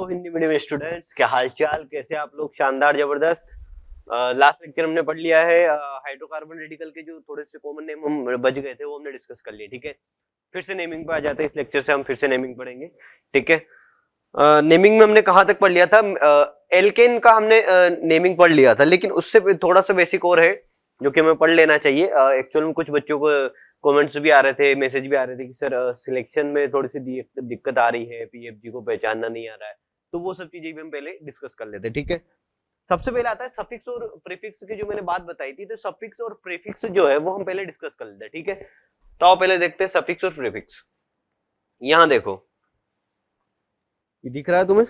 Hindi medium students, क्या हालचाल, कैसे आप लोग? शानदार, जबरदस्त। लास्ट लेक्चर हमने पढ़ लिया है हाइड्रोकार्बन रेडिकल के जो थोड़े से कॉमन नेम हम बच गए थे वो हमने डिस्कस कर लिए। ठीक है, फिर से नेमिंग पे आ जाते हैं। इस लेक्चर से हम फिर से नेमिंग पढ़ेंगे। ठीक है, नेमिंग में हमने कहाँ तक पढ़ लिया था? एल्केन का हमने नेमिंग पढ़ लिया था, लेकिन उससे थोड़ा सा बेसिक और है जो कि हमें पढ़ लेना चाहिए। एक्चुअल में कुछ बच्चों को कमेंट्स भी आ रहे थे, मैसेज भी आ रहे थे कि सर सिलेक्शन में थोड़ी सी दिक्कत आ रही है, पीएफजी को पहचानना नहीं आ रहा है। तो वो सब चीजें भी हम पहले डिस्कस कर लेते हैं। ठीक है, सबसे पहले आता है सफिक्स और प्रीफिक्स की जो मैंने बात बताई थी। तो सफिक्स और प्रीफिक्स जो है वो हम पहले डिस्कस कर लेते हैं। ठीक है, तो आओ पहले देखते हैं सफिक्स और प्रीफिक्स। यहां देखो, ये दिख रहा है तुम्हें?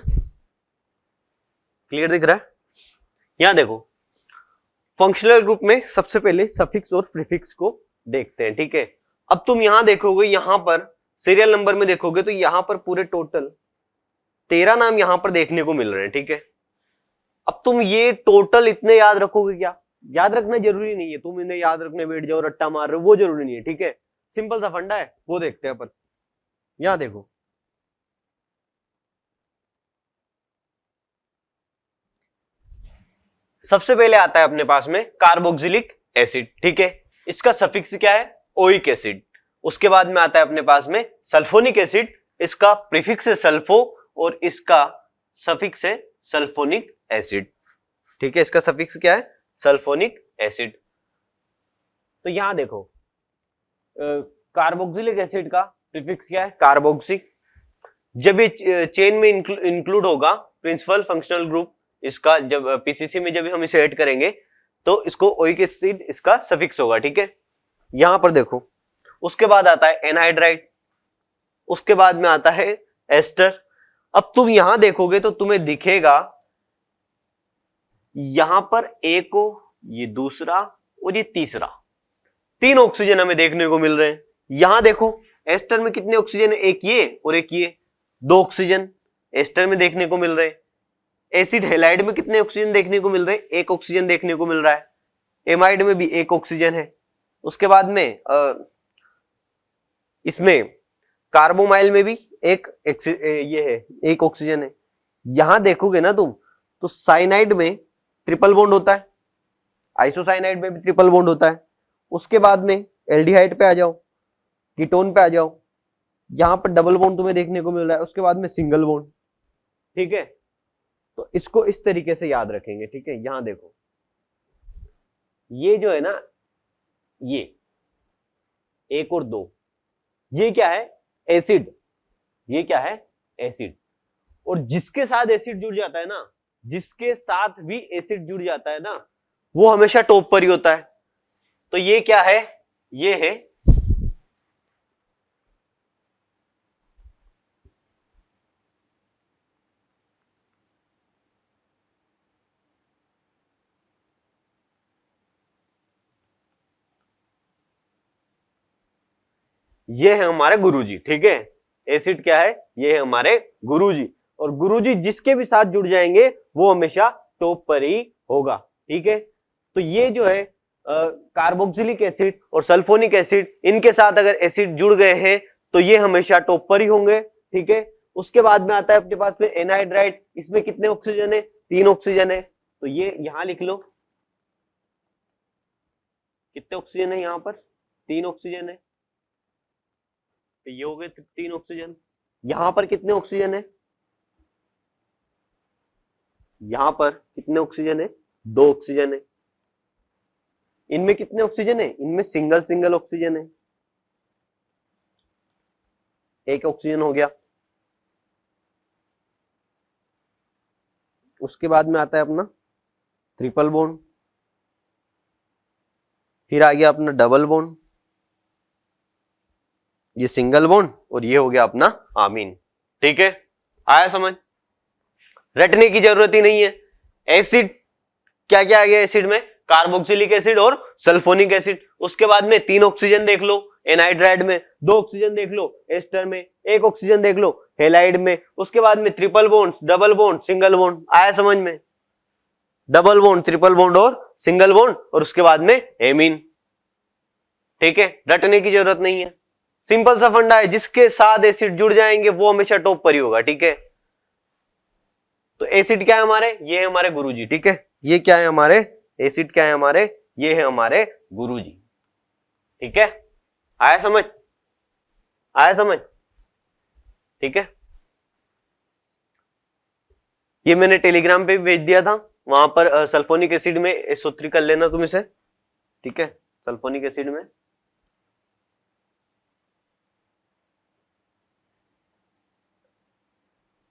क्लियर दिख रहा है? यहां देखो, फंक्शनल ग्रुप में सबसे पहले सफिक्स और प्रीफिक्स को देखते हैं। ठीक है, अब तुम यहां देखोगे, यहां पर सीरियल नंबर में देखोगे तो यहां पर पूरे टोटल 13 नाम यहां पर देखने को मिल रहे हैं। ठीक है, अब तुम ये टोटल इतने याद रखोगे क्या? याद रखना जरूरी नहीं है, तुम इन्हें याद रखने बैठ जाओ, रट्टा मार रहे हो, वो जरूरी नहीं है। ठीक है, सिंपल सा फंडा है, वो देखते हैं अपन। यहां देखो, सबसे पहले आता है अपने पास में कार्बोक्सिलिक एसिड। ठीक है, इसका सफिक्स क्या है? Oic acid. उसके बाद में आता है अपने पास में सल्फोनिक एसिड, इसका प्रीफिक्स है सल्फो और इसका सफिक्स है सल्फोनिक एसिड। ठीक है, इसका सफिक्स क्या है? Sulphonic acid. तो यहां देखो, कार्बोक्सिलिक एसिड का प्रीफिक्स क्या है? कार्बोक्सी। जब ये चेन में इंक्लूड होगा, प्रिंसिपल फंक्शनल ग्रुप इसका, जब पीसीसी में जब हम इसे ऐड करेंगे तो इसको ओइक एसिड इसका सफिक्स होगा। ठीक है, यहां पर देखो, उसके बाद आता है एनहाइड्राइड, उसके बाद में आता है एस्टर। अब तुम यहां देखोगे तो तुम्हें दिखेगा यहां पर एक को, ये दूसरा और ये तीसरा, 3 ऑक्सीजन हमें देखने को मिल रहे हैं। यहां देखो, एस्टर में कितने ऑक्सीजन है? एक ये और एक ये, 2 ऑक्सीजन एस्टर में देखने को मिल रहे हैं। एसिड हेलाइड में कितने ऑक्सीजन देखने को मिल रहे हैं? 1 ऑक्सीजन देखने को मिल रहा है। एमाइड में भी 1 ऑक्सीजन है। उसके बाद में इसमें कार्बोमाइल में भी ये है, 1 ऑक्सीजन है। यहां देखोगे ना तुम, तो साइनाइड में ट्रिपल बॉन्ड होता है, आइसोसाइनाइड में भी ट्रिपल बॉन्ड होता है। उसके बाद में एल्डिहाइड पे आ जाओ, कीटोन पे आ जाओ, यहां पर डबल बॉन्ड तुम्हें देखने को मिल रहा है। उसके बाद में सिंगल बॉन्ड। ठीक है, तो इसको इस तरीके से याद रखेंगे। ठीक है, यहां देखो, ये जो है ना, ये 1 और 2, ये क्या है? एसिड। ये क्या है? एसिड। और जिसके साथ एसिड जुड़ जाता है ना, जिसके साथ भी एसिड जुड़ जाता है ना, वो हमेशा टॉप पर ही होता है। तो ये क्या है? ये है ये है हमारे गुरुजी। ठीक है, एसिड क्या है? ये है हमारे गुरुजी। और गुरुजी जिसके भी साथ जुड़ जाएंगे वो हमेशा टॉप पर ही होगा। ठीक है, तो ये जो है कार्बोक्सिलिक एसिड और सल्फोनिक एसिड, इनके साथ अगर एसिड जुड़ गए हैं तो ये हमेशा टॉप पर ही होंगे। ठीक है, उसके बाद में आता है अपने पास में एनहाइड्राइड। इसमें कितने ऑक्सीजन है? 3 ऑक्सीजन है। तो ये यहां लिख लो, कितने ऑक्सीजन है यहां पर? 3 ऑक्सीजन है। तो ये हो गए 3 ऑक्सीजन। यहां पर कितने ऑक्सीजन है? यहां पर कितने ऑक्सीजन है? 2 ऑक्सीजन है। इनमें कितने ऑक्सीजन है? इनमें सिंगल सिंगल ऑक्सीजन है, 1 ऑक्सीजन हो गया। उसके बाद में आता है अपना ट्रिपल बॉन्ड, फिर आ गया अपना डबल बॉन्ड, ये सिंगल बॉन्ड, और ये हो गया अपना आमीन। ठीक है, आया समझ? रटने की जरूरत ही नहीं है। एसिड क्या क्या आ गया एसिड में? कार्बोक्सिलिक एसिड और सल्फोनिक एसिड। उसके बाद में 3 ऑक्सीजन देख लो एनहाइड्राइड में, 2 ऑक्सीजन देख लो एस्टर में, 1 ऑक्सीजन देख लो हेलाइड में। उसके बाद में triple bond, double bond, single bond. आया समझ में? डबल बॉन्ड, ट्रिपल बॉन्ड और सिंगल बॉन्ड, और उसके बाद में एमीन। ठीक है, रटने की जरूरत नहीं है, सिंपल सा फंडा है। जिसके साथ एसिड जुड़ जाएंगे वो हमेशा टॉप पर ही होगा। ठीक है, एसिड क्या है हमारे, ये है हमारे गुरुजी, ठीक है। ये क्या है हमारे एसिड, क्या है हमारे, ये है हमारे गुरुजी, ठीक है। आया समझ, आया समझ, ठीक है। ये मैंने टेलीग्राम पे भी भेज दिया था, वहां पर सल्फोनिक एसिड में SO3 कर लेना तुम इसे, ठीक है। सल्फोनिक एसिड में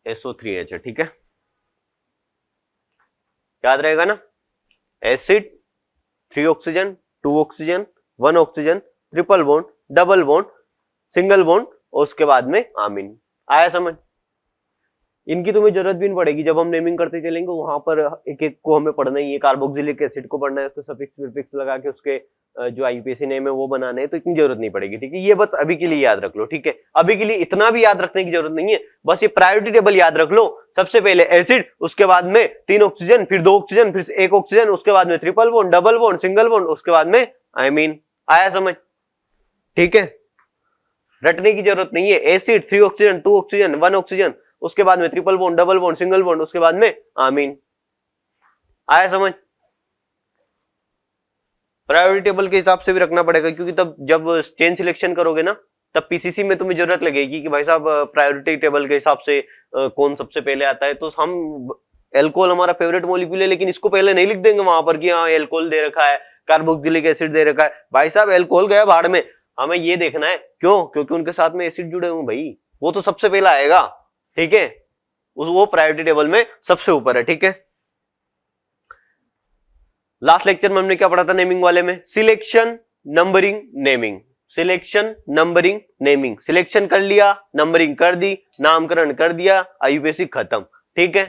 SO3H है, ठीक है। याद रहेगा ना, acid 3 oxygen 2 oxygen 1 oxygen, triple bond, double bond, single bond, और उसके बाद में आमीन। आया समझ। इनकी तुम्हें जरूरत भी नहीं पड़ेगी, जब हम नेमिंग करते चलेंगे वहां पर एक एक को हमें पढ़ना ही है। कार्बोक्सिलिक एसिड को पढ़ना है, उसको सफिक्स प्रीफिक्स लगा के उसके जो आईयूपीएसी नेम है वो बनाने हैं, तो इतनी जरूरत नहीं पड़ेगी, ठीक है। ये बस अभी के लिए याद रख लो, ठीक है। अभी के लिए इतना भी याद रखने की जरूरत नहीं है, बस ये प्रायोरिटी टेबल याद रख लो। सबसे पहले एसिड, उसके बाद में 3 ऑक्सीजन, फिर 2 ऑक्सीजन, फिर 1 ऑक्सीजन, उसके बाद में triple bond, double bond, single bond, उसके बाद में आमीन। आया समझ, ठीक है। रटने की जरूरत नहीं है। एसिड 3 ऑक्सीजन 2 ऑक्सीजन 1 ऑक्सीजन, उसके बाद में triple bond, double bond, single bond, उसके बाद में आमीन। आया समझ। प्रायोरिटी टेबल के हिसाब से भी रखना पड़ेगा, क्योंकि तब जब चेन सिलेक्शन करोगे ना, तब पीसीसी में तुम्हें जरूरत लगेगी कि भाई साहब प्रायोरिटी टेबल के हिसाब से कौन सबसे पहले आता है। तो हम एल्कोहल हमारा फेवरेट मॉलिक्यूल है, लेकिन इसको पहले नहीं लिख देंगे वहां पर कि हाँ एल्कोहल दे रखा है, कार्बोक्सिलिक एसिड दे रखा है। भाई साहब एल्कोहल गया भाड़ में, हमें ये देखना है क्यों, क्योंकि उनके साथ में एसिड जुड़े हुए भाई, वो तो सबसे पहला आएगा, ठीक है। वो प्रायोरिटी टेबल में सबसे ऊपर है, ठीक है। लास्ट लेक्चर में हमने क्या पढ़ा था नेमिंग वाले में, selection, numbering, naming. Selection, numbering, naming. Selection कर लिया, नंबरिंग कर दी, नामकरण कर दिया, आयुबेसिक खत्म, ठीक है।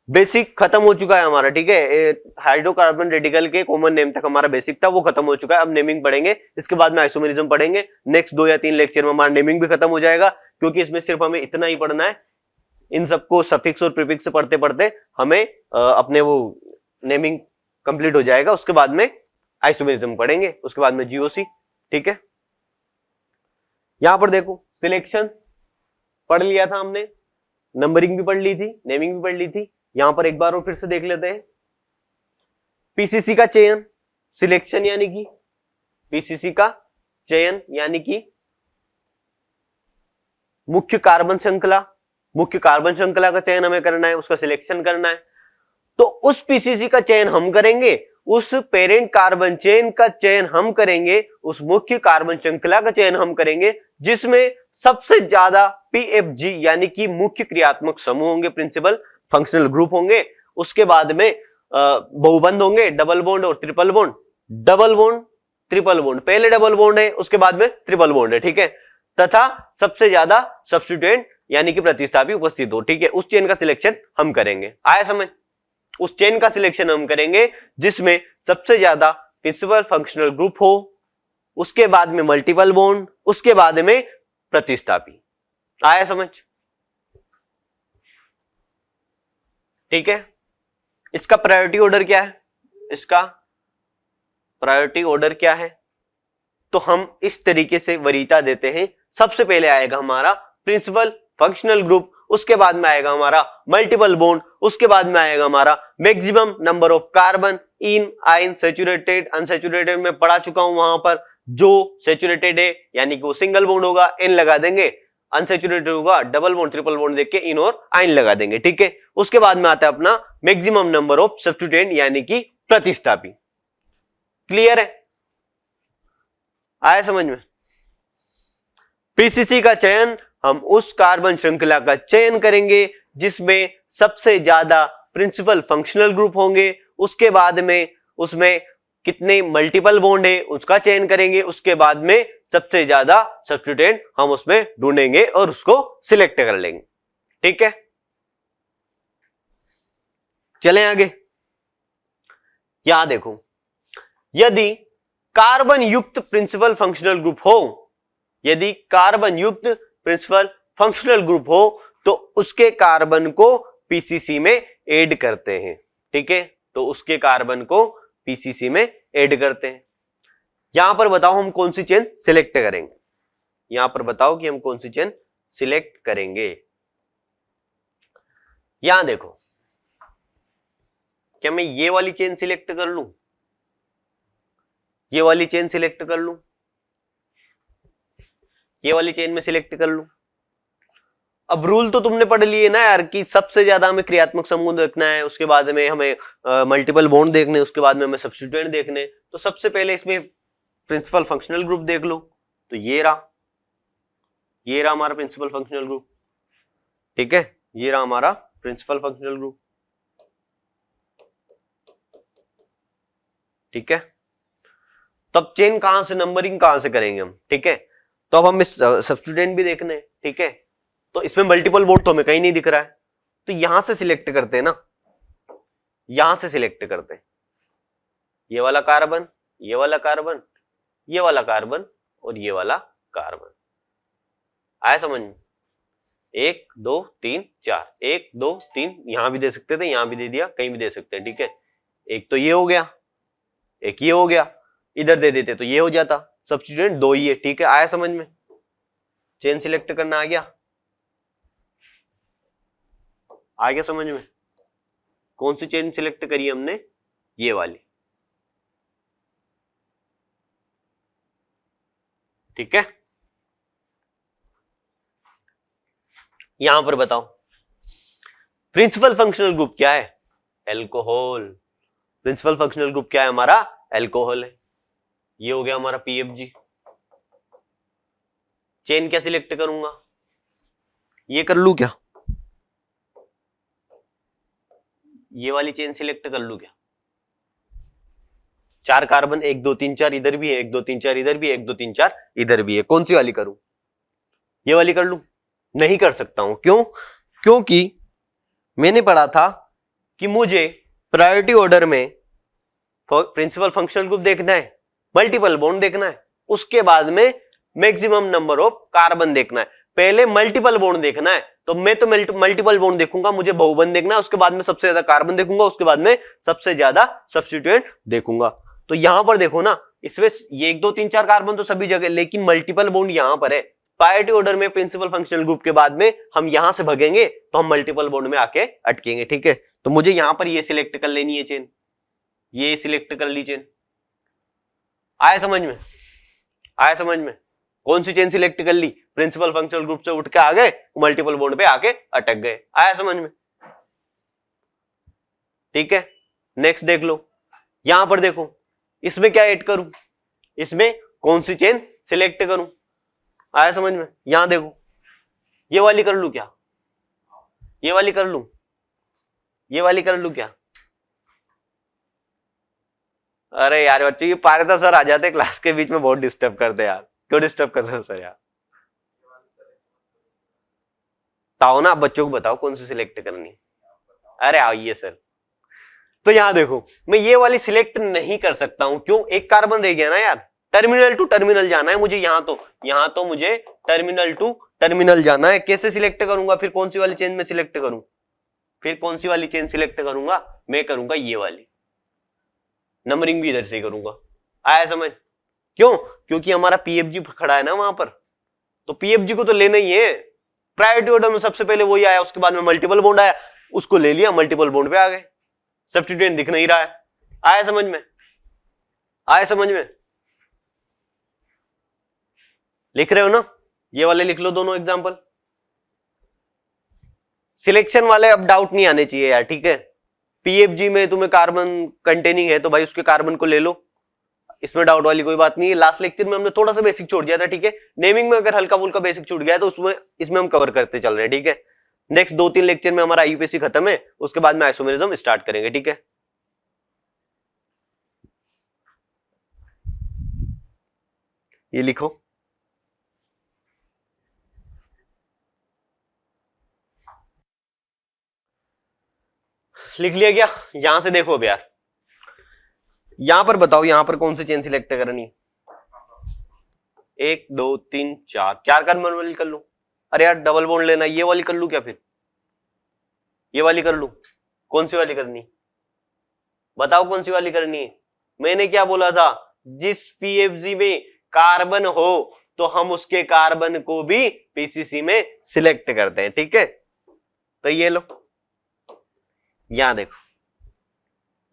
बेसिक खत्म हो चुका है हमारा, ठीक है। हाइड्रोकार्बन रेडिकल के कॉमन नेम तक हमारा बेसिक था, वो खत्म हो चुका है। अब नेमिंग पढ़ेंगे, इसके बाद में आइसोमेरिज्म पढ़ेंगे। नेक्स्ट 2 या 3 लेक्चर में हमारा नेमिंग भी खत्म हो जाएगा, क्योंकि इसमें सिर्फ हमें इतना ही पढ़ना है। इन सबको सफिक्स और प्रीफिक्स से पढ़ते पढ़ते हमें अपने वो नेमिंग कंप्लीट हो जाएगा। उसके बाद में आइसोमेरिज्म पढ़ेंगे, उसके बाद में जीओसी, ठीक है। यहां पर देखो, सिलेक्शन पढ़ लिया था हमने, नंबरिंग भी पढ़ ली थी, नेमिंग भी पढ़ ली थी। यहां पर एक बार और फिर से देख लेते हैं। पीसीसी का चयन, सिलेक्शन यानी कि पीसीसी का चयन यानी कि मुख्य कार्बन श्रृंखला, मुख्य कार्बन श्रृंखला का चयन हमें करना है, उसका सिलेक्शन करना है। तो उस पीसीसी का चयन हम करेंगे, उस पेरेंट कार्बन चेन का चयन हम करेंगे, उस मुख्य कार्बन श्रृंखला का चयन हम करेंगे जिसमें सबसे ज्यादा पीएफजी यानी कि मुख्य क्रियात्मक समूह होंगे, प्रिंसिपल फंक्शनल ग्रुप होंगे। उसके बाद में बहुबंध होंगे, डबल बॉन्ड और triple bond, double bond triple bond, पहले डबल बॉन्ड है उसके बाद में ट्रिपल बॉन्ड है, ठीक है। तथा सबसे ज्यादा सब्स्टिट्यूएंट यानी कि प्रतिस्थापी उपस्थित हो, ठीक है। उस चेन का सिलेक्शन हम करेंगे। आया समझ। उस चेन का सिलेक्शन हम करेंगे जिसमें सबसे ज्यादा प्रिंसिपल फंक्शनल ग्रुप हो, उसके बाद में मल्टीपल बॉन्ड, उसके बाद में प्रतिस्थापी। आया समझ, ठीक है। इसका प्रायोरिटी ऑर्डर क्या है, इसका प्रायोरिटी ऑर्डर क्या है, तो हम इस तरीके से वरीयता देते हैं। सबसे पहले आएगा हमारा प्रिंसिपल फंक्शनल ग्रुप, उसके बाद में आएगा हमारा मल्टीपल बॉन्ड, उसके बाद में आएगा हमारा maximum number of carbon in आइन सैचुरेटेड अनसैचुरेटेड में पढ़ा चुका हूं। वहां पर जो सैचुरेटेड है यानी कि वो सिंगल बॉन्ड होगा, एन लगा देंगे, अनसैचुरेटेड होगा डबल बॉन्ड ट्रिपल बॉन्ड देख के इन और आइन लगा देंगे, ठीक है। उसके बाद में आता है अपना मैक्सिमम नंबर ऑफ सब्स्टिट्यूएंट यानी कि प्रतिस्थापी। क्लियर है, आया समझ में। पीसीसी का चयन हम उस कार्बन श्रृंखला का चयन करेंगे जिसमें सबसे ज्यादा प्रिंसिपल फंक्शनल ग्रुप होंगे, उसके बाद में उसमें कितने मल्टीपल बॉन्ड है उसका चयन करेंगे, उसके बाद में सबसे ज्यादा सब्स्टिट्यूएंट हम उसमें ढूंढेंगे और उसको सिलेक्ट कर लेंगे, ठीक है। चलें आगे। यहां देखो, यदि कार्बन युक्त प्रिंसिपल फंक्शनल ग्रुप हो, यदि कार्बन युक्त प्रिंसिपल फंक्शनल ग्रुप हो तो उसके कार्बन को पीसीसी में ऐड करते हैं, ठीक है। तो उसके कार्बन को पीसीसी में ऐड करते हैं। यहां पर बताओ हम कौन सी चेन सिलेक्ट करेंगे, यहां पर बताओ कि हम कौन सी चेन सिलेक्ट करेंगे। यहां देखो, क्या मैं ये वाली चेन सिलेक्ट कर लूं, ये वाली चेन सिलेक्ट कर लूं, ये वाली चेन में सिलेक्ट कर लूं? अब रूल तो तुमने पढ़ लिए ना यार कि सबसे ज्यादा हमें क्रियात्मक समूह देखना है, उसके बाद में हमें मल्टीपल बॉन्ड देखने, उसके बाद में हमें सब्स्टिट्यूएंट देखने। तो सबसे पहले इसमें प्रिंसिपल फंक्शनल ग्रुप देख लो। तो ये रहा हमारा प्रिंसिपल फंक्शनल ग्रुप, ठीक है, ये रहा हमारा प्रिंसिपल फंक्शनल ग्रुप, ठीक है। तब चेन कहां से, नंबरिंग कहां से करेंगे हम, ठीक है। तो अब हम इस सब्स्टिट्यूएंट भी देखने, ठीक है। तो इसमें मल्टीपल बॉन्ड तो हमें कहीं नहीं दिख रहा है, तो यहां से सिलेक्ट करते हैं ना, यहां से सिलेक्ट करते हैं, ये वाला कार्बन, ये वाला कार्बन, ये वाला कार्बन और ये वाला कार्बन। आया समझ में? 1 2 3 4, 1 2 3, यहां भी दे सकते थे, यहां भी दे दिया, कहीं भी दे सकते हैं, ठीक है। एक तो ये हो गया, एक ये हो गया, इधर दे देते तो ये हो जाता, सब्स्टिट्यूएंट 2 ही है, ठीक है। आया समझ में? चेन सिलेक्ट करना आ गया समझ में? कौन सी चेन सिलेक्ट करी हमने? ये वाली, ठीक है। यहां पर बताओ प्रिंसिपल फंक्शनल ग्रुप क्या है? एल्कोहल। प्रिंसिपल फंक्शनल ग्रुप क्या है हमारा? एल्कोहल है। ये हो गया हमारा पीएफजी। चेन क्या सिलेक्ट करूंगा? ये कर लू क्या? ये वाली चेन सिलेक्ट कर लू क्या? 4 कार्बन, 1 2 3 4 इधर भी है, 1 2 3 4 इधर भी है, 1 2 3 4 इधर भी है। कौन सी वाली करूं? ये वाली कर लू? नहीं कर सकता हूं। क्यों? क्योंकि मैंने पढ़ा था कि मुझे प्रायोरिटी ऑर्डर में प्रिंसिपल फंक्शनल ग्रुप देखना है, मल्टीपल बॉन्ड देखना है, उसके बाद में मैक्सिमम नंबर ऑफ कार्बन देखना है। पहले मल्टीपल बॉन्ड देखना है, तो मैं तो मल्टीपल बॉन्ड देखूंगा, मुझे बहुबंध देखना है, उसके बाद में सबसे ज्यादा कार्बन देखूंगा, उसके बाद में सबसे ज्यादा सब्स्टिट्यूएंट देखूंगा। तो यहां पर देखो ना, इसमें ये 1 2 3 4 कार्बन तो सभी जगह, लेकिन मल्टीपल बॉन्ड यहां पर है। प्रायोरिटी ऑर्डर में प्रिंसिपल फंक्शनल ग्रुप के बाद में हम यहां से भगेंगे तो हम मल्टीपल बॉन्ड में आके अटकेंगे, ठीक है। तो मुझे यहां पर ये सिलेक्ट कर लेनी है चेन, ये सिलेक्ट कर ली चेन। आया समझ में? आया समझ में? कौन सी चेन सिलेक्ट कर ली? प्रिंसिपल फंक्शनल ग्रुप से उठ के आ गए, मल्टीपल बॉन्ड पे आके अटक गए। आया समझ में? ठीक है। नेक्स्ट देख लो, यहां पर देखो, इसमें क्या ऐड करूं, इसमें कौन सी चेन सिलेक्ट करूं? आया समझ में? यहां देखो, ये वाली कर लू क्या? ये वाली कर लू? ये वाली कर लू क्या? अरे यार बच्चों, ये पारिता सर आ जाते क्लास के बीच में, बहुत डिस्टर्ब करते यार। क्यों डिस्टर्ब कर रहे हो सर यार? बताओ ना, बच्चों को बताओ कौन सी सिलेक्ट करनी। अरे आइए सर। तो यहां देखो, मैं ये वाली सिलेक्ट नहीं कर सकता हूं। क्यों? एक कार्बन रह गया ना यार, टर्मिनल टू टर्मिनल जाना है मुझे। यहां तो मुझे टर्मिनल टू टर्मिनल जाना है। कैसे सिलेक्ट करूंगा फिर? कौन सी वाली चेन में सिलेक्ट करूं? फिर कौन सी वाली चेन सिलेक्ट करूंगा? मैं करूंगा ये वाली, नंबरिंग भी इधर से ही करूंगा। आया समझ? क्यों? क्योंकि हमारा पीएफजी खड़ा है ना वहां पर, तो पीएफजी को तो लेना ही है। प्रायोरिटी ऑर्डर में सबसे पहले वही आया, उसके बाद में मल्टीपल बॉन्ड आया, उसको ले लिया, मल्टीपल बॉन्ड पे आ गए, सब्स्टिट्यूएंट दिख नहीं रहा है। आया समझ में? आया समझ में? लिख रहे हो ना? ये वाले लिख लो दोनों एग्जांपल। सिलेक्शन वाले अब डाउट नहीं आने चाहिए यार, ठीक है। पीएफजी में तुम्हें कार्बन कंटेनिंग है तो भाई उसके कार्बन को ले लो, इसमें डाउट वाली कोई बात नहीं है। लास्ट लेक्चर में हमने थोड़ा सा बेसिक छोड़ दिया था, ठीक है। नेमिंग में अगर हल्का फुल्का बेसिक छूट गया तो उसमें इसमें हम कवर करते चल रहे हैं, ठीक है। नेक्स्ट 2-3 लेक्चर में हमारा आईयूपीएसी खत्म है, उसके बाद में आइसोमेरिज्म स्टार्ट करेंगे, ठीक है। ये लिखो, लिख लिया क्या? यहां से देखो अब यार, यहां पर बताओ, यहां पर कौन सी चेन सिलेक्ट करनी? 1 2 3 4 कार्बन वाली कर लू? अरे यार डबल बॉन्ड लेना, ये वाली कर लू क्या? फिर ये वाली कर लू? कौन सी वाली करनी? बताओ कौन सी वाली करनी है? मैंने क्या बोला था? जिस पीएफजी में कार्बन हो तो हम उसके कार्बन को भी पीसीसी में सिलेक्ट करते हैं, ठीक है। तो ये लो, यहां देखो,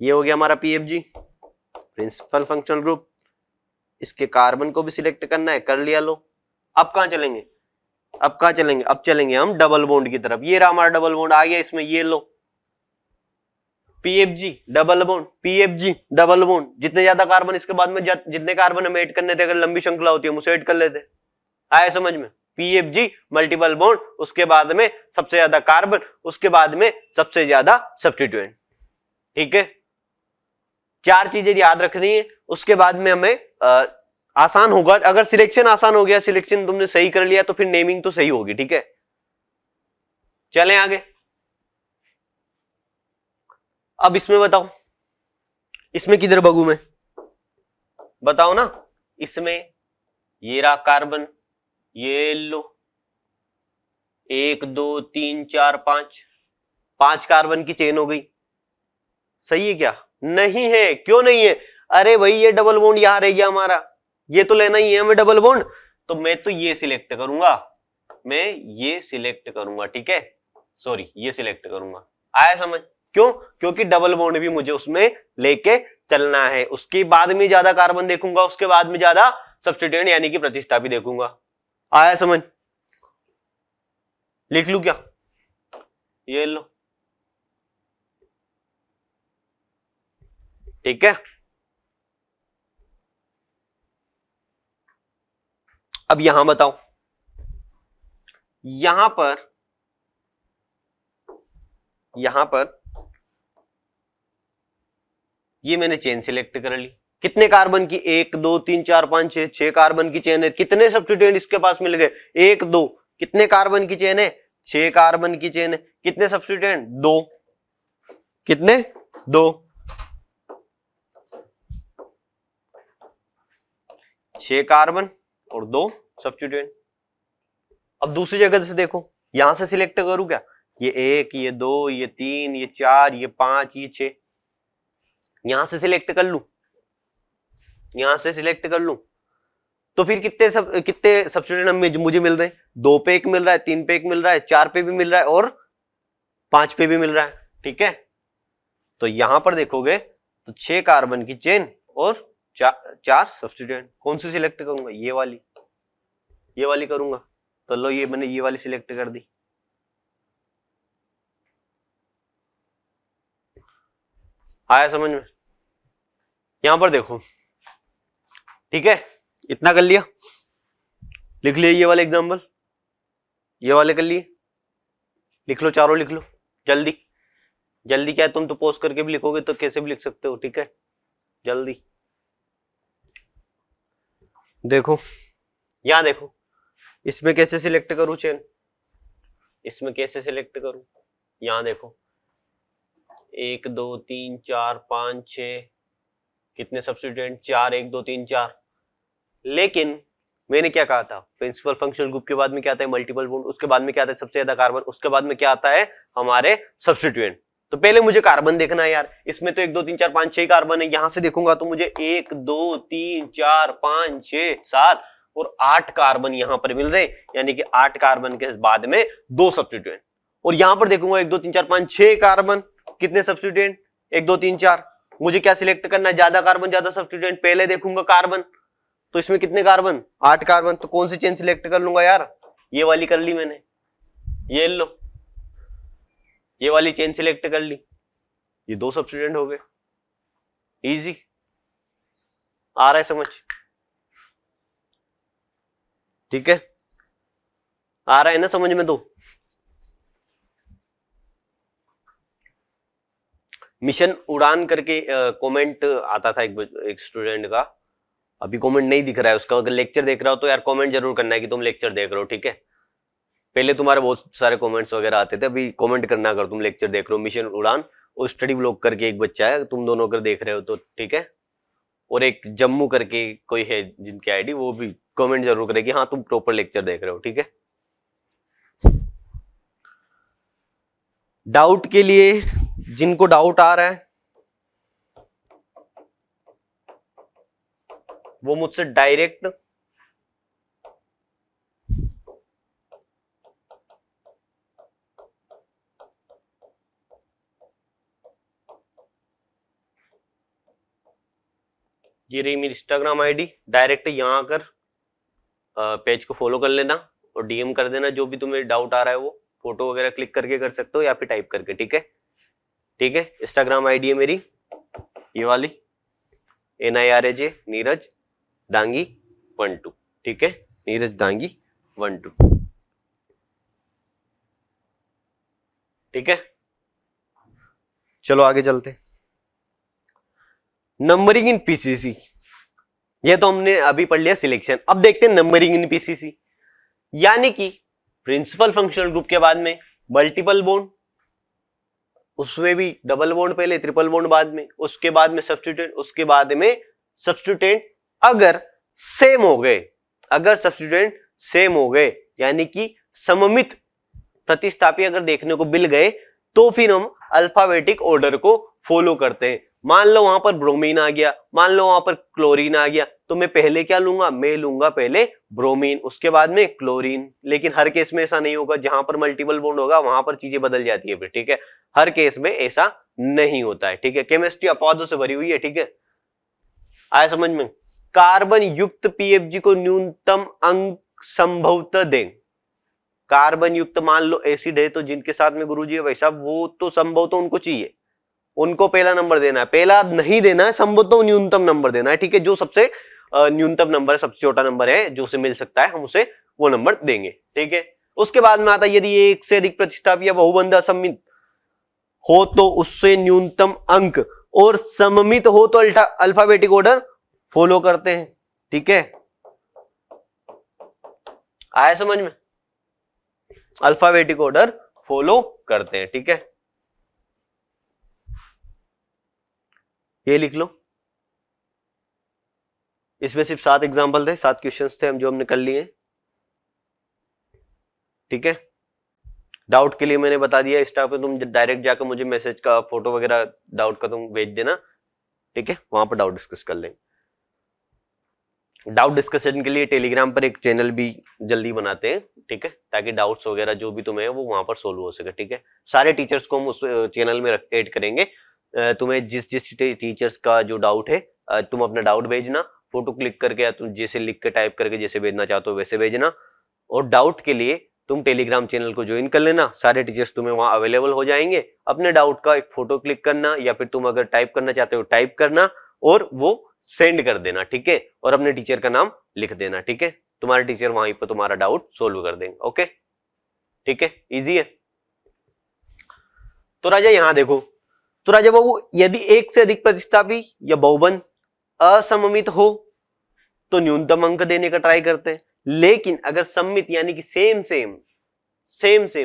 ये हो गया हमारा पीएफजी, प्रिंसिपल फंक्शनल ग्रुप। इसके कार्बन को भी सिलेक्ट करना है, कर लिया लो। अब कहां चलेंगे, अब कहां चलेंगे, अब चलेंगे हम डबल बॉन्ड की तरफ। ये रहा हमारा डबल बॉन्ड आ गया इसमें, ये लो PFG double bond, PFG double bond. जितने ज्यादा कार्बन इसके बाद में जितने कार्बन हमें ऐड करने थे, अगर लंबी श्रृंखला होती है हम उसे ऐड कर लेते। आया समझ में, पीएफजी मल्टीपल बॉन्ड, उसके बाद में सबसे ज्यादा कार्बन, उसके बाद में सबसे ज्यादा सब्स्टिट्यूएंट। ठीक है, 4 चीजें याद रखनी है। उसके बाद में हमें आसान होगा, अगर सिलेक्शन आसान हो गया, सिलेक्शन तुमने सही कर लिया तो फिर नेमिंग तो सही होगी। ठीक है, चलें आगे। अब इसमें बताओ, इसमें किधर भगू मैं, बताओ ना। इसमें ये रहा कार्बन, ये लो 1 2 3 4 5 कार्बन की चेन हो गई। सही है क्या, नहीं है, क्यों नहीं है, अरे भाई ये डबल बॉन्ड यहां रह गया हमारा, ये तो लेना ही है हमें डबल बॉन्ड, तो मैं तो ये सिलेक्ट करूंगा, मैं ये सिलेक्ट करूंगा। ठीक है, सॉरी ये सिलेक्ट करूंगा। आया समझ, क्यों, क्योंकि डबल बॉन्ड भी मुझे उसमें लेके चलना है। उसके बाद में ज्यादा कार्बन देखूंगा, उसके बाद में ज्यादा सब्स्टिट्यूएंट यानी कि प्रतिस्थापी देखूंगा। आया समझ, लिख लू क्या, ये लो। ठीक है, अब यहां बताओ, यहां पर ये मैंने चेन सिलेक्ट कर ली। कितने कार्बन की, 1 2 3 4 5 6 कार्बन की चेन है। कितने सब्स्टिट्यूएंट इसके पास मिल गए, 1 2। कितने कार्बन की चेन है, 6 कार्बन की चेन है। कितने सब्स्टिट्यूएंट, 2। कितने, 2। 6 कार्बन और 2 सब्स्टिट्यूएंट। अब दूसरी जगह से देखो, यहां से सिलेक्ट करूं क्या, ये 1 ये 2 ये 3 ये 4 ये 5 ये 6, यहां से सिलेक्ट कर लूं, यहां से सिलेक्ट कर लूं, तो फिर कितने सब्स्टिट्यूएंट मुझे मिल रहे हैं, 2 पे एक मिल रहा है, 3 पे एक मिल रहा है, 4 पे भी मिल रहा है और 5 पे भी मिल रहा है। ठीक है, तो यहां पर देखोगे तो 6 कार्बन की चेन और 4 सब्स्टिट्यूएंट। कौन सी सिलेक्ट करूंगा, ये वाली करूंगा। तो लो ये मैंने ये वाली सिलेक्ट कर दी। आया समझ में, यहां पर देखो। ठीक है, इतना कर लिया, लिख लिया ये वाले एग्जांपल, ये वाले कर लिए, लिख लो चारों, लिख लो जल्दी जल्दी। क्या है, तुम तो पोस्ट करके भी लिखोगे तो कैसे भी लिख सकते हो। ठीक है, जल्दी देखो, यहां देखो, इसमें कैसे सिलेक्ट करूं चेन, इसमें कैसे सिलेक्ट करूं, यहां देखो 1 2 3 4 5 6, कितने सब्स्टिट्यूएंट, 4 1 2 3 4। लेकिन मैंने क्या कहा था, प्रिंसिपल फंक्शनल ग्रुप के बाद में क्या आता है, मल्टीपल बॉन्ड, उसके बाद में क्या आता है, सबसे ज्यादा कार्बन, उसके बाद में क्या आता है, हमारे सब्स्टिट्यूएंट। तो पहले मुझे कार्बन देखना है यार, इसमें तो 1 2 3 4 5 6 कार्बन है। यहां से देखूंगा तो मुझे 1 2 3 4 5 6 7 और 8 कार्बन यहां पर मिल रहे, यानी कि 8 कार्बन के बाद में 2 सब्स्टिट्यूएंट। और यहां पर देखूंगा 1 2 3 4 5 6 कार्बन, कितने सब्स्टिट्यूएंट, 1 2 3 4। मुझे क्या सिलेक्ट करना है, ज्यादा कार्बन ज्यादा सब्स्टिट्यूएंट। पहले देखूंगा कार्बन, तो इसमें कितने कार्बन, 8 कार्बन। तो कौन सी चेन सिलेक्ट कर लूंगा यार, ये वाली कर ली मैंने, ये लो, ये वाली चेन सिलेक्ट कर ली, ये 2 सब्स्टिट्यूएंट हो गए। इजी, आ रहा है समझ, ठीक है, आ रहा है ना समझ में। तो मिशन उड़ान करके कमेंट आता था एक स्टूडेंट का, अभी कमेंट नहीं दिख रहा है उसका। अगर लेक्चर देख रहा हो तो यार कमेंट जरूर करना है कि तुम लेक्चर देख रहे हो। ठीक है, पहले तुम्हारे बहुत सारे कमेंट्स वगैरह आते थे, अभी कमेंट करना अगर तुम लेक्चर देख रहे हो। मिशन उड़ान और स्टडी ब्लॉग करके एक बच्चा है, तुम दोनों अगर देख रहे हो तो ठीक है। और एक जम्मू करके कोई है जिनकी आईडी, वो भी कमेंट जरूर करे कि हाँ तुम प्रॉपर लेक्चर देख रहे हो। ठीक है, डाउट के लिए, जिनको डाउट आ रहा है वो मुझसे डायरेक्ट ये रही मेरी इंस्टाग्राम आईडी, डायरेक्ट यहाँ आकर पेज को फॉलो कर लेना और डीएम कर देना, जो भी तुम्हें डाउट आ रहा है वो फोटो वगैरह क्लिक करके कर सकते हो या फिर टाइप करके, ठीक है। ठीक है, इंस्टाग्राम आईडी है मेरी ये वाली, NIRAJ नीरज दांगी 12, ठीक है, नीरज दांगी 12, ठीक है। चलो आगे चलते। नंबरिंग इन पीसीसी, ये तो हमने अभी पढ़ लिया सिलेक्शन। अब देखते हैं नंबरिंग इन पीसीसी, यानी कि प्रिंसिपल फंक्शनल ग्रुप के बाद में मल्टीपल बॉन्ड, उसमें भी डबल बॉन्ड पहले, ट्रिपल बॉन्ड बाद में, उसके बाद में सब्स्टिट्यूएंट, उसके बाद में सब्स्टिट्यूएंट अगर सेम हो गए, अगर सब्स्टिट्यूएंट सेम हो गए यानी कि सममित प्रतिस्थापी अगर देखने को मिल गए, तो फिर हम अल्फाबेटिक ऑर्डर को फॉलो करते हैं। मान लो वहां पर ब्रोमीन आ गया, मान लो वहां पर क्लोरीन आ गया, तो मैं पहले क्या लूंगा, मैं लूंगा पहले ब्रोमीन, उसके बाद में क्लोरीन। लेकिन हर केस में ऐसा नहीं होगा, जहां पर मल्टीपल बॉन्ड होगा वहां पर चीजें बदल जाती है फिर, ठीक है। हर केस में ऐसा नहीं होता है, ठीक है। केमिस्ट्री अपवादों से भरी हुई है, ठीक है, आया समझ में। कार्बन युक्त पीएफजी को न्यूनतम अंक संभवतः दें। कार्बन युक्त मान लो एसिड है, तो जिनके साथ में गुरुजी है भाई साहब, वो तो संभवतः उनको चाहिए, उनको पहला नंबर देना है, पहला नहीं देना है, संभवतः न्यूनतम नंबर देना है, ठीक है। जो सबसे न्यूनतम नंबर है, सबसे छोटा नंबर है जो उसे मिल सकता है, हम उसे वो नंबर देंगे, ठीक है। उसके बाद में आता है यदि एक से अधिक प्रतिस्थापी या बहुबंध असममित हो तो उससे न्यूनतम अंक, और सममित हो तो अल्फाबेटिक ऑर्डर फॉलो करते हैं, ठीक है। आया समझ में, अल्फाबेटिक ऑर्डर फॉलो करते हैं, ठीक है। ये लिख लो, इसमें सिर्फ 7 एग्जांपल थे, 7 क्वेश्चंस थे हम जो हमने कर लिए, ठीक है। डाउट के लिए मैंने बता दिया, इंस्टा पे तुम डायरेक्ट जाकर मुझे मैसेज का फोटो वगैरह डाउट का तुम भेज देना, ठीक है, वहां पर डाउट डिस्कस कर लेंगे। डाउट डिस्कशन के लिए टेलीग्राम पर एक चैनल भी जल्दी बनाते हैं, ठीक है, ताकि डाउट्स वगैरह जो भी तुम्हें वो वहां पर सोल्व हो सके, ठीक है। सारे टीचर्स को हम उस चैनल में ऐड करेंगे। तुम्हें जिस जिस टीचर्स का जो डाउट है, तुम अपना डाउट भेजना, फोटो क्लिक करके, या तुम जैसे लिख के टाइप करके जैसे भेजना चाहते हो वैसे भेजना। और डाउट के लिए तुम टेलीग्राम चैनल को ज्वाइन कर लेना, सारे टीचर्स तुम्हें वहां अवेलेबल हो जाएंगे। अपने डाउट का एक फोटो क्लिक करना, या फिर तुम अगर टाइप करना चाहते हो टाइप करना, और वो सेंड कर देना, ठीक है। और अपने टीचर का नाम लिख देना, ठीक है, तुम्हारे टीचर वहीं पर तुम्हारा डाउट सोल्व कर देंगे, ओके, ठीक है, इजी है। तो राजा यहां देखो, तो राजा बाबू यदि एक से अधिक प्रतिस्थापी या बहुबंध असममित हो तो न्यूनतम अंक देने का ट्राई करते हैं, लेकिन अगर सम्मित यानी कि सेम सेम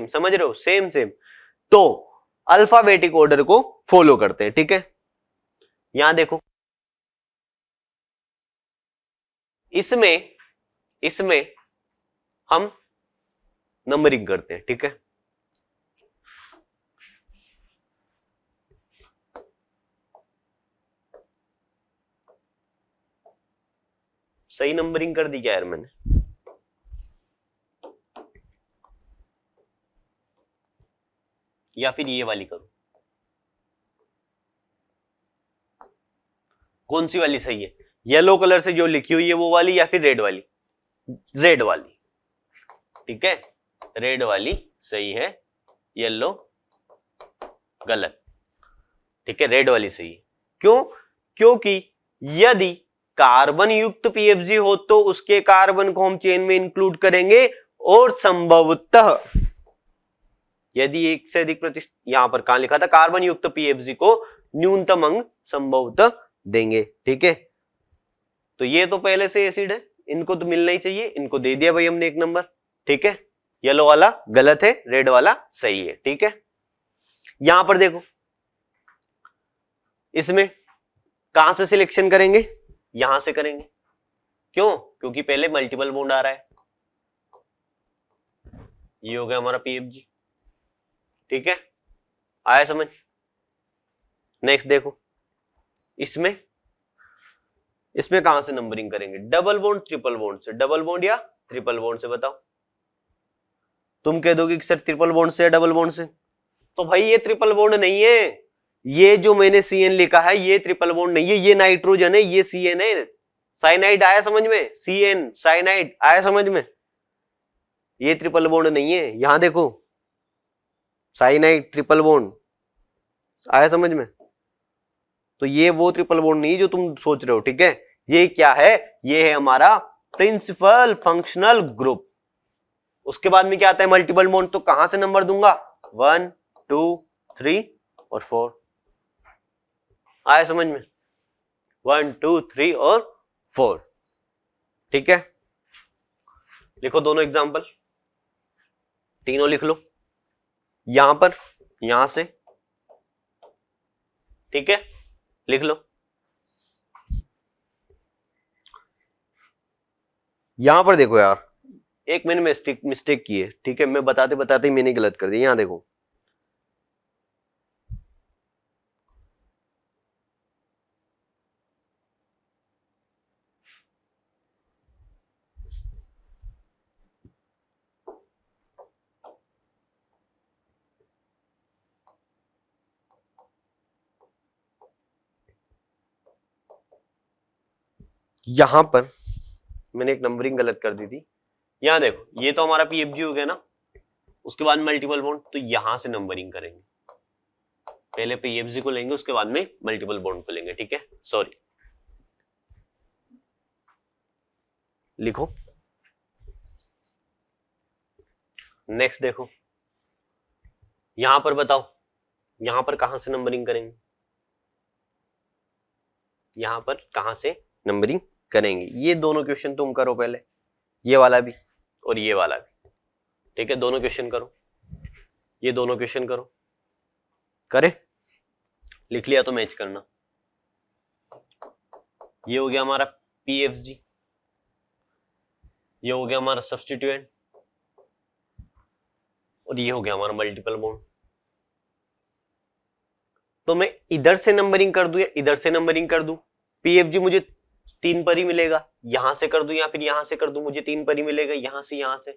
समझ रहे हो, सेम तो अल्फाबेटिक ऑर्डर को फॉलो करते हैं, ठीक है। यहां देखो, इसमें हम नंबरिंग करते हैं, ठीक है। सही नंबरिंग कर दी क्या यार मैंने? या फिर ये वाली करूं? कौन सी वाली सही है? येलो कलर से जो लिखी हुई है वो वाली, या फिर रेड वाली? रेड वाली, ठीक है, रेड वाली सही है, येलो गलत, ठीक है, रेड वाली सही है। क्यों? क्योंकि यदि कार्बन युक्त पीएफजी हो तो उसके कार्बन को हम चेन में इंक्लूड करेंगे, और संभवतः यदि एक से अधिक यहां पर कहां लिखा था, कार्बन युक्त पीएफजी को न्यूनतम अंक संभवतः देंगे, ठीक है। तो ये तो पहले से एसिड है, इनको तो मिलना ही चाहिए, इनको दे दिया भाई हमने 1 नंबर, ठीक है। येलो वाला गलत है, रेड वाला सही है, ठीक है। यहां पर देखो, इसमें कहां से सिलेक्शन करेंगे? यहां से करेंगे। क्यों? क्योंकि पहले मल्टीपल बॉन्ड आ रहा है, ये हो गया हमारा पीएफजी, ठीक है, आया समझ। नेक्स्ट देखो, इसमें कहां से नंबरिंग करेंगे? डबल बॉन्ड ट्रिपल बॉन्ड से, डबल बॉन्ड या ट्रिपल बॉन्ड से, बताओ। तुम कह दोगे कि सर ट्रिपल बॉन्ड से या डबल बॉन्ड से, तो भाई ये ट्रिपल बॉन्ड नहीं है, ये जो मैंने CN लिखा है ये ट्रिपल बॉन्ड नहीं है, ये नाइट्रोजन है, ये CN है। साइनाइड आया समझ में, CN साइनाइड आया समझ में, ये ट्रिपल बॉन्ड नहीं है। यहां देखो साइनाइड ट्रिपल बॉन्ड आया समझ में, तो ये वो ट्रिपल बॉन्ड नहीं है जो तुम सोच रहे हो, ठीक है। ये क्या है, ये है हमारा प्रिंसिपल फंक्शनल ग्रुप। उसके बाद में क्या आता है, मल्टीपल बॉन्ड, तो कहां से नंबर दूंगा, 1 2 3 और 4 आया समझ में, 1 2 3 और 4, ठीक है। लिखो दोनों एग्जांपल, तीनों लिख लो, यहां पर, यहां से, ठीक है, लिख लो। यहां पर देखो यार, एक मैंने मिस्टेक की है, ठीक है, मैं बताते बताते ही मैंने गलत कर दिया। यहां देखो, यहां पर मैंने एक नंबरिंग गलत कर दी थी। यहां देखो, ये तो हमारा PFG हो गया ना, उसके बाद मल्टीपल बॉन्ड, तो यहां से नंबरिंग करेंगे, पहले PFG को लेंगे, उसके बाद में मल्टीपल बॉन्ड को लेंगे, ठीक है। सॉरी, लिखो नेक्स्ट। देखो यहां पर बताओ, यहां पर कहां से नंबरिंग करेंगे, यहां पर कहां से नंबरिंग करेंगे, ये दोनों क्वेश्चन तुम करो पहले, ये वाला भी और ये वाला भी, ठीक है। दोनों क्वेश्चन करो, ये दोनों क्वेश्चन करो, करे, लिख लिया तो मैच करना। ये हो गया हमारा PFG, ये हो गया हमारा सब्स्टिट्यूएंट, और ये हो गया हमारा मल्टीपल बॉन्ड। तो मैं इधर से नंबरिंग कर दूं या इधर से नंबरिंग कर दूं, PFG मुझे 3 पर ही मिलेगा, यहां से कर दूं या फिर यहां से कर दूं, मुझे 3 पर ही मिलेगा, यहां से यहां से।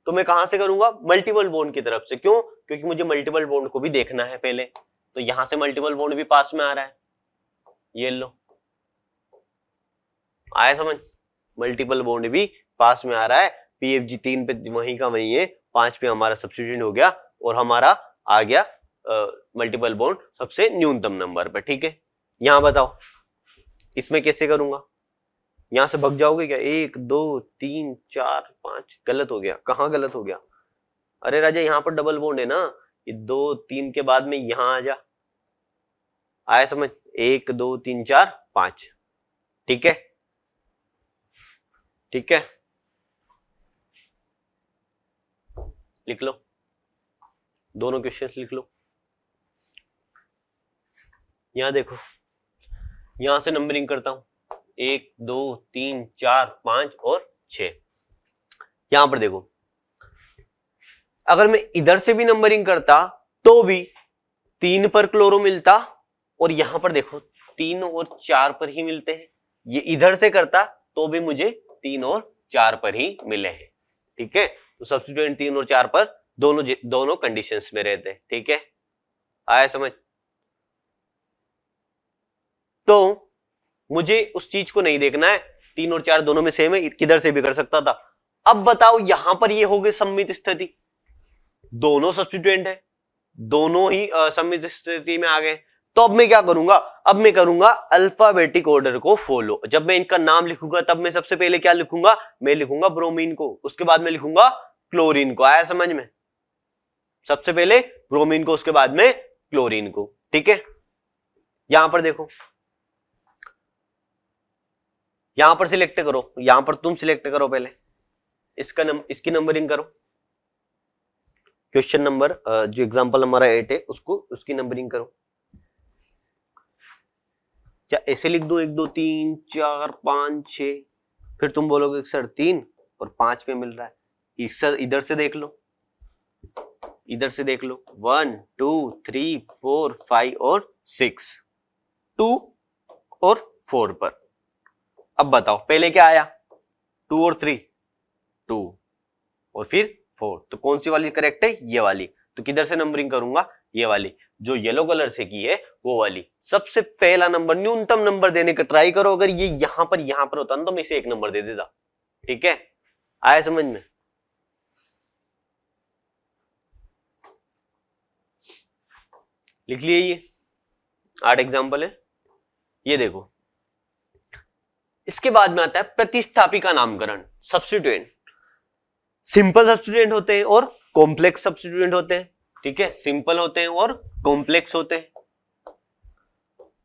तो मैं कहां से करूंगा, मल्टीपल बॉन्ड की तरफ से। क्यों, क्योंकि मुझे मल्टीपल बॉन्ड को भी देखना है पहले, तो यहां से मल्टीपल बॉन्ड भी पास में आ रहा है, ये लो, आया समझ, मल्टीपल बॉन्ड भी पास में आ रहा है। PFG 3 पे वहीं का वहीं है, 5 पे हमारा सब्स्टिट्यूएंट हो गया, और हमारा आ गया मल्टीपल बॉन्ड सबसे न्यूनतम नंबर पर, ठीक है। यहां बताओ इसमें कैसे करूंगा, यहां से भग जाओगे क्या, 1 2 3 4 5, गलत हो गया, कहां गलत हो गया, अरे राजा यहां पर डबल बॉन्ड है ना, ये 2 3 के बाद में यहां आ जा, आया समझ, 1 2 3 4 5, ठीक है, ठीक है, लिख लो दोनों क्वेश्चंस, लिख लो। यहां देखो, यहां से नंबरिंग करता हूं, 1 2 3 4 5 और 6। यहां पर देखो, अगर मैं इधर से भी नंबरिंग करता तो भी 3 पर क्लोरो मिलता, और यहां पर देखो 3 और 4 पर ही मिलते हैं। ये इधर से करता तो भी मुझे 3 और 4 पर ही मिले हैं, ठीक है। तो सब्स्टिट्यूएंट 3 और 4 पर दोनों कंडीशंस में रहते हैं, ठीक है, आया समझ। तो मुझे उस चीज को नहीं देखना है, 3 और 4 दोनों में सेम है, किधर से भी कर सकता था। अब बताओ यहां पर ये हो गई सम्मित स्थिति, दोनों सब्स्टिट्यूएंट है, दोनों ही सम्मित स्थिति में आ गए। तो अब मैं क्या करूंगा, अब मैं करूंगा अल्फाबेटिक ऑर्डर को फॉलो। जब मैं इनका नाम लिखूंगा तब मैं सबसे पहले क्या लिखूंगा, मैं लिखूंगा ब्रोमीन को, उसके बाद में लिखूंगा क्लोरीन को, आया समझ में, सबसे पहले ब्रोमीन को, उसके बाद में क्लोरीन को, ठीक है। यहां पर देखो, यहां पर सिलेक्ट करो, यहां पर तुम सिलेक्ट करो पहले, इसकी नंबरिंग करो, क्वेश्चन नंबर जो एग्जांपल हमारा 8 है उसकी नंबरिंग करो। क्या ऐसे लिख दो 1 2 3 4 5 6, फिर तुम बोलोगे सर 3 और 5 पे मिल रहा है, इधर से देख लो, इधर से देख लो, 1 2 3 4 5 और 6, 2 और 4 पर। अब बताओ पहले क्या आया, 2 और 3, 2 और फिर 4, तो कौन सी वाली करेक्ट है, ये वाली, तो किधर से नंबरिंग करूंगा, ये वाली। जो येलो कलर से की है वो वाली। सबसे पहला नंबर, न्यूनतम नंबर देने का ट्राई करो। अगर ये यहां पर होता ना तो मैं इसे 1 नंबर दे देता। ठीक है, आया समझ में? लिख लिए ये 8 एग्जाम्पल है। ये देखो, इसके बाद में आता है प्रतिस्थापी का नामकरण, सब्स्टिट्यूएंट। सिंपल सब्स्टिट्यूएंट होते हैं और कॉम्प्लेक्स सब्स्टिट्यूएंट होते हैं। ठीक है, सिंपल होते हैं और कॉम्प्लेक्स होते हैं।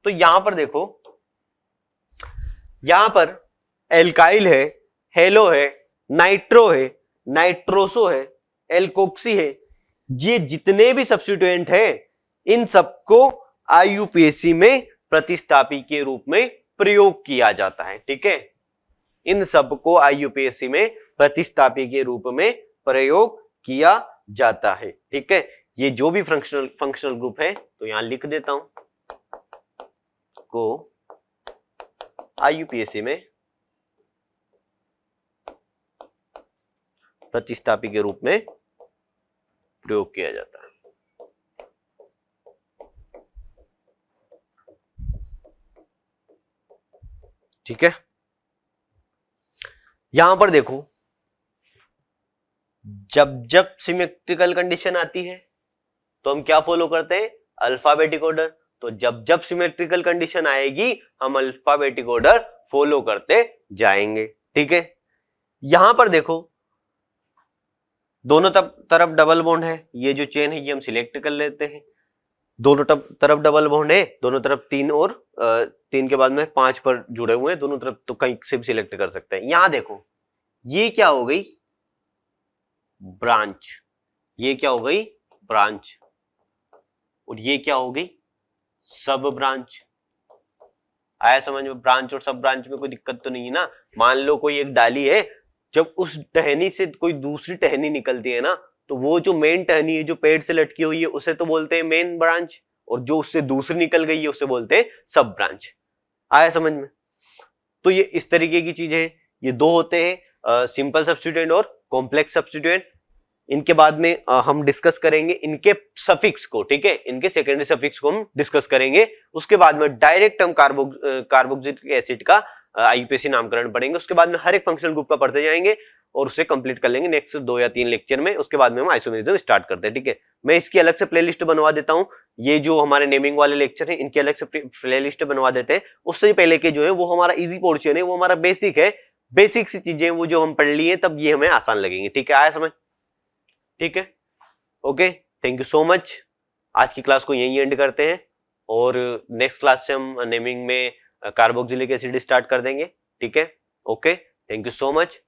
तो यहां पर देखो, यहां पर एल्काइल है, हेलो है, नाइट्रो है, नाइट्रोसो है, एल्कोक्सी है। ये जितने भी सब्स्टिट्यूएंट है इन सबको आईयूपीएसी में प्रतिस्थापी के रूप में प्रयोग किया जाता है। ठीक है, इन सबको आईयूपीएसी में प्रतिस्थापी के रूप में प्रयोग किया जाता है। ठीक है, ये जो भी फंक्शनल ग्रुप है तो यहां लिख देता हूं, को आईयूपीएसी में प्रतिस्थापी के रूप में प्रयोग किया जाता है। ठीक है, यहां पर देखो, जब जब सिमेट्रिकल कंडीशन आती है तो हम क्या फॉलो करते हैं? Alphabetic order. तो जब जब सिमेट्रिकल कंडीशन आएगी हम अल्फाबेटिक ऑर्डर फॉलो करते जाएंगे। ठीक है, यहां पर देखो, दोनों तरफ डबल बॉन्ड है, ये जो चेन है ये हम सिलेक्ट कर लेते हैं। दोनों तरफ डबल बॉन्ड है, दोनों तरफ 3 और 3 के बाद में 5 पर जुड़े हुए हैं दोनों तरफ, तो कहीं से भी सिलेक्ट कर सकते हैं। यहां देखो, ये क्या हो गई? ब्रांच। ये क्या हो गई? ब्रांच। और ये क्या हो गई? सब ब्रांच। आया समझ में? ब्रांच और सब ब्रांच में कोई दिक्कत तो नहीं है ना। मान लो कोई एक डाली है, जब उस टहनी से कोई दूसरी टहनी निकलती है ना, तो वो जो मेन टहनी है जो पेड़ से लटकी हुई है उसे तो बोलते हैं मेन ब्रांच, और जो उससे दूसरी निकल गई है उसे बोलते हैं सब ब्रांच। आया समझ में? तो ये इस तरीके की चीजें हैं। ये दो होते हैं, सिंपल सब्स्टिट्यूएंट और कॉम्प्लेक्स सब्स्टिट्यूएंट। इनके बाद में हम डिस्कस करेंगे इनके सफिक्स को। ठीक है, इनके सेकेंडरी सफिक्स को हम डिस्कस करेंगे। उसके बाद में डायरेक्ट हम कार्बोक्सिलिक एसिड का आईयूपीएसी नामकरण पढ़ेंगे। उसके बाद में हर एक फंक्शनल ग्रुप का पढ़ते जाएंगे और उसे कंप्लीट कर लेंगे नेक्स्ट 2 या 3 लेक्चर में। उसके बाद में हम आइसोमेरिज्म स्टार्ट करते हैं। ठीक है, मैं इसकी अलग से प्लेलिस्ट बनवा देता हूं। ये जो हमारे नेमिंग वाले लेक्चर हैं इनकी अलग से प्लेलिस्ट बनवा देते हैं। उससे पहले के जो है वो हमारा इजी पोर्शन है, वो हमारा बेसिक है। बेसिक सी चीजें वो जो हम पढ़ लिए तब ये हमें आसान लगेंगे। ठीक है, आया समझ? ठीक है, okay, thank you so much. आज की क्लास को यहीं एंड करते हैं और नेक्स्ट क्लास से हम नेमिंग में कार्बोक्सिलिक एसिड स्टार्ट कर देंगे। ठीक है, okay, thank you so much.